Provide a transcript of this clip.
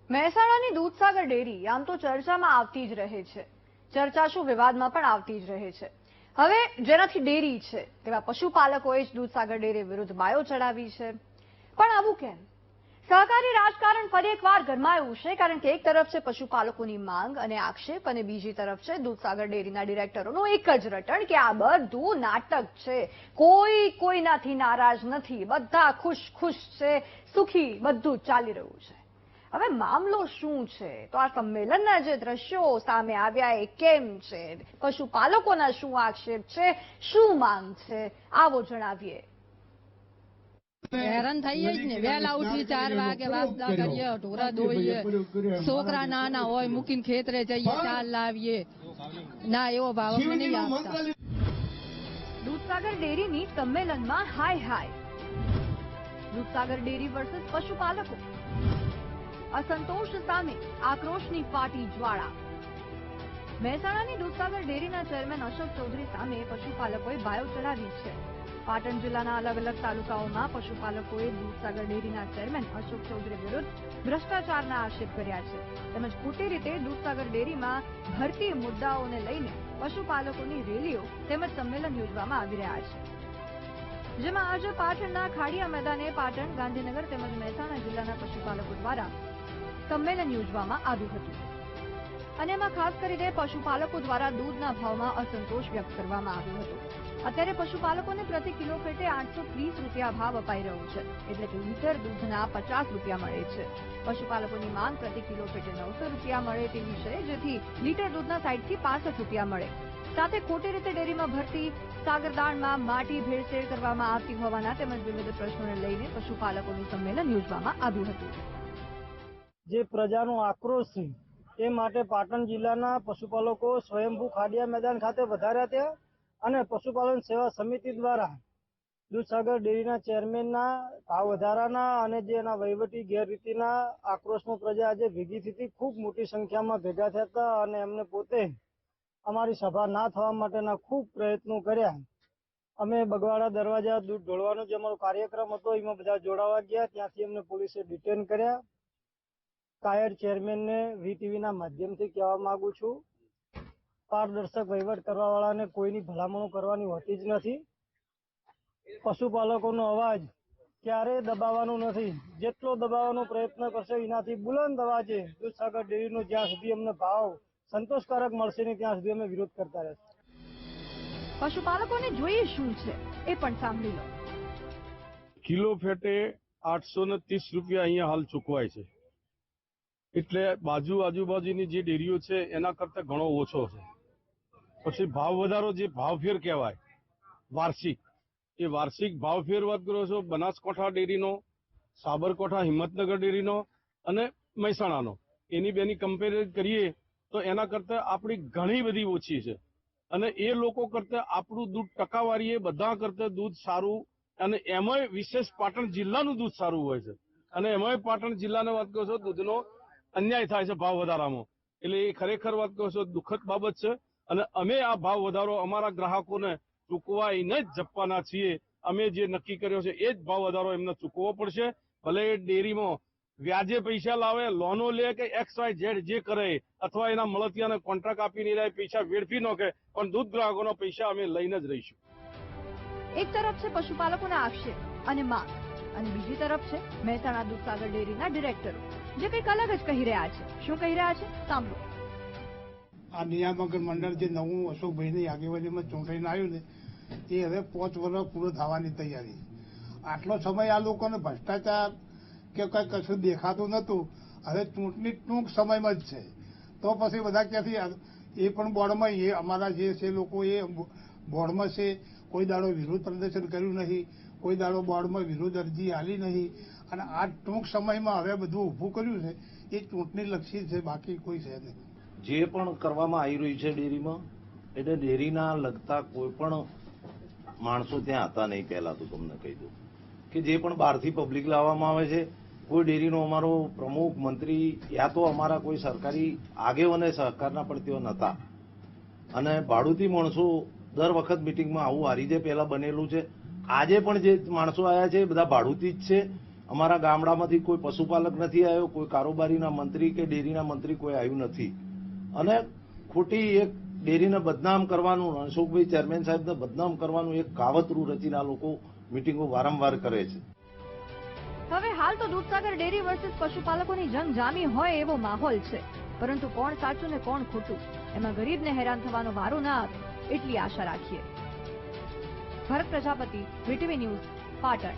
મહેસાણાની Dudhsagar dairy આમ તો ચર્ચામાં આવતી જ રહે છે. ચર્ચા શું વિવાદમાં પણ આવતી જ રહે છે. હવે જેનાથી ડેરી છે તેવા પશુપાલકોએ જ દૂધસાગર ડેરી વિરુદ્ધ બાયો ચડાવી છે. પણ આવું કેમ? સહકારી રાજકારણ ફરી એકવાર ગરમાયું છે, કારણ કે એક તરફ છે પશુપાલકોની માંગ અને આક્ષેપ, અને બીજી તરફ છે દૂધસાગર ડેરીના ડિરેક્ટરોનું એક જ રટણ કે આ બધું નાટક છે, કોઈ કોઈનાથી નારાજ નથી, બધા ખુશ છે, સુખી બધું ચાલી રહ્યું છે. હવે મામલો શું છે? તો આ સંમેલનના જે દ્રશ્યો સામે આવ્યા એ કેમ છે? પશુપાલકોના શું આક્ષેપ છે, શું માંગ છે, આવો જણાવીએ. હેરાન થઈએ જ ને. વહેલા ઉઠી 4 વાગે વાસદા કરીએ, ઢોરા દોઈએ, છોકરા નાના હોય મૂકીને ખેતરે જઈએ, ચાલ લાવીએ. ના, એવો ભાવ અમને નહીં આપતા. દૂધસાગર ડેરીની સંમેલનમાં હાય. દૂધસાગર ડેરી વર્સસ પશુપાલકો. અસંતોષ સામે આક્રોશની ફાટી જ્વાળા. મહેસાણાની દૂધસાગર ડેરીના ચેરમેન અશોક ચૌધરી સામે પશુપાલકોએ બાયો ચડાવી છે. પાટણ જિલ્લાના અલગ અલગ તાલુકાઓમાં પશુપાલકોએ દૂધસાગર ડેરીના ચેરમેન અશોક ચૌધરી વિરુદ્ધ ભ્રષ્ટાચારના આક્ષેપ કર્યા છે. તેમજ ખોટી રીતે દૂધસાગર ડેરીમાં ભરતી મુદ્દાઓને લઈને પશુપાલકોની રેલીઓ તેમજ સંમેલન યોજવામાં આવી રહ્યા છે. જેમાં આજે પાટણના ખાડિયા મેદાને પાટણ, ગાંધીનગર તેમજ મહેસાણા જિલ્લાના પશુપાલકો દ્વારા સંમેલન યોજવામાં આવ્યું હતું. અને એમાં ખાસ કરીને પશુપાલકો દ્વારા દૂધના ભાવમાં અસંતોષ વ્યક્ત કરવામાં આવ્યો હતો. અત્યારે પશુપાલકોને પ્રતિ કિલો પેટે 830 રૂપિયા ભાવ અપાઈ રહ્યો છે, એટલે કે લીટર દૂધના 50 રૂપિયા મળે છે. પશુપાલકોની માંગ પ્રતિ કિલો પેટે 900 રૂપિયા મળે તેવી છે, જેથી લીટર દૂધના 60 થી 65 રૂપિયા મળે. સાથે ખોટી રીતે ડેરીમાં ભરતી સાગરદાણમાં માટી ભેળસેળ કરવામાં આવતી હોવાના તેમજ વિવિધ પ્રશ્નોને લઈને પશુપાલકોનું સંમેલન યોજવામાં આવ્યું હતું. જે પ્રજાનો આક્રોશ છે એ માટે પાટણ જિલ્લાના પશુપાલકો સ્વયંભૂ ખાડિયા મેદાન ખાતે વધાર્યા હતા અને પશુપાલન સેવા સમિતિ દ્વારા દૂધસાગર ડેરીના ચેરમેનના ભાવ વધારાના અને જે એના વહીવટી ગેરરીતિના આક્રોશમાં પ્રજા આજે ભેગી થઈ ખૂબ મોટી સંખ્યામાં ભેગા થયા હતા અને એમને પોતે અમારી સભા ના થવા માટેના ખૂબ પ્રયત્નો કર્યા. અમે બગવાડા દરવાજા દૂધ ઢોળવાનો જે અમારો કાર્યક્રમ હતો એમાં બધા જોડાવા ગયા. ત્યાંથી અમને પોલીસે ડિટેન કર્યા. કાયર ચેરમેનને વીટીવીના માધ્યમથી કહેવા માંગુ છું, પારદર્શક વહીવટ કરવા વાળાને કોઈની ભલામણો કરવાની હોતી જ નથી. પશુપાલકોનો અવાજ ક્યારેય દબાવવાનો નથી. જેટલો દબાવવાનો પ્રયત્ન કરશે એનાથી બુલંદ અવાજે દૂધસાગર ડેરીનો જ્યાં સુધી અમને ભાવ સંતોષકારક મળશે નહીં ત્યાં સુધી અમે વિરોધ કરતા રહેશું. પશુપાલકોને જોઈએ શું છે એ પણ સાંભળી લો. કિલો ફેટે 830 રૂપિયા અહીંયા હાલ ચૂકવાય છે, એટલે આજુબાજુની જે ડેરીઓ છે એના કરતા ઘણો ઓછો છે. પછી ભાવ વધારો, જે ભાવફેર કહેવાય વાર્ષિક, એ વાર્ષિક ભાવફેર વાત કરો છો બનાસકાંઠા ડેરીનો, સાબરકાંઠા હિંમતનગર ડેરીનો અને મહેસાણાનો, એની બેની કમ્પેર કરીએ તો એના કરતા આપણી ઘણી બધી ઓછી છે. અને એ લોકો કરતા આપણું દૂધ ટકાવારી બધા કરતા દૂધ સારું, અને એમાંય વિશેષ પાટણ જિલ્લાનું દૂધ સારું હોય છે. અને એમાંય પાટણ જિલ્લાને વાત કરો છો દૂધનો અન્યાય થાય છે ભાવ વધારામાં, એટલે એ ખરેખર વાત કરો છો દુઃખદ બાબત છે. અને અમે આ ભાવ વધારો અમારા ગ્રાહકોને ચૂકવાઈને જ જપવાના છીએ. અમે જે નક્કી કર્યો છે એ જ ભાવ વધારો એમને ચૂકવવો પડશે. ભલે એ ડેરીમાં વ્યાજે પૈસા લાવે, લોનો લે કે XYZ જે કરે, અથવા એના મળતિયાને કોન્ટ્રાક્ટ આપીને પૈસા વેડફી નાખે, પણ દૂધ ગ્રાહકોના પૈસા અમે લઈને જ રહીશું. એક તરફ છે પશુપાલકોના આક્ષેપ અને માંગ, અને બીજી તરફ છે મહેસાણા દૂધસાગર ડેરીના ડિરેક્ટરો, જે કંઈક અલગ જ કહી રહ્યા છે. શું કહી રહ્યા છે સાંભળો. આ નિયામક મંડળ જે નવું અશોકભાઈની આગેવાનીમાં ચૂંટાઈને આવ્યું ને, એ હવે 5 વર્ષ પૂરો થવાની તૈયારી. આટલો સમય આ લોકોને ભ્રષ્ટાચાર કે કઈ કશું દેખાતું નતું. હવે ચૂંટણી ટૂંક સમયમાં જ છે, તો પછી બધા ક્યાંથી એ પણ બોર્ડમાં, એ અમારા જે છે લોકો એ બોર્ડમાં છે, કોઈ દાડો વિરોધ પ્રદર્શન કર્યું નહીં, કોઈ દાડો બોર્ડમાં વિરોધ અરજી આલી નહીં. અને આ ટૂંક સમયમાં હવે બધું ઊભું કર્યું છે એ ચૂંટણી લક્ષી છે, બાકી કોઈ છે નહીં. જે પણ કરવામાં આવી રહ્યું છે ડેરીમાં, એટલે ડેરીના લગતા કોઈ પણ માણસો ત્યાં હતા નહીં. પહેલા તો તમને કહી દઉં કે જે પણ બહારથી પબ્લિક લાવવામાં આવે છે, કોઈ ડેરીનો અમારો પ્રમુખ, મંત્રી યા તો અમારા કોઈ સરકારી આગેવાને સહકારના પણ તેઓ નહોતા. અને ભાડુતી માણસો દર વખત મિટિંગમાં આવું આ રીતે પહેલા બનેલું છે. આજે પણ જે માણસો આવ્યા છે એ બધા ભાડુતી જ છે. અમારા ગામડામાંથી કોઈ પશુપાલક નથી આવ્યો, કોઈ કારોબારીના મંત્રી કે ડેરીના મંત્રી કોઈ આવ્યું નથી. અને ખોટી એક ડેરીને બદનામ કરવાનું, અશોકભાઈ ચેરમેન સાહેબને બદનામ કરવાનું એક કાવતરું રચીને આ લોકો મિટિંગો વારંવાર કરે છે. હવે હાલ તો દૂધસાગર ડેરી વર્સિસ પશુપાલકોની જંગ જામી હોય એવો માહોલ છે, પરંતુ કોણ સાચું ને કોણ ખોટું એમાં ગરીબને હેરાન થવાનો વારો ના આવે એટલી આશા રાખીએ. ભરત પ્રજાપતિ, વીટીવી ન્યૂઝ, પાટણ.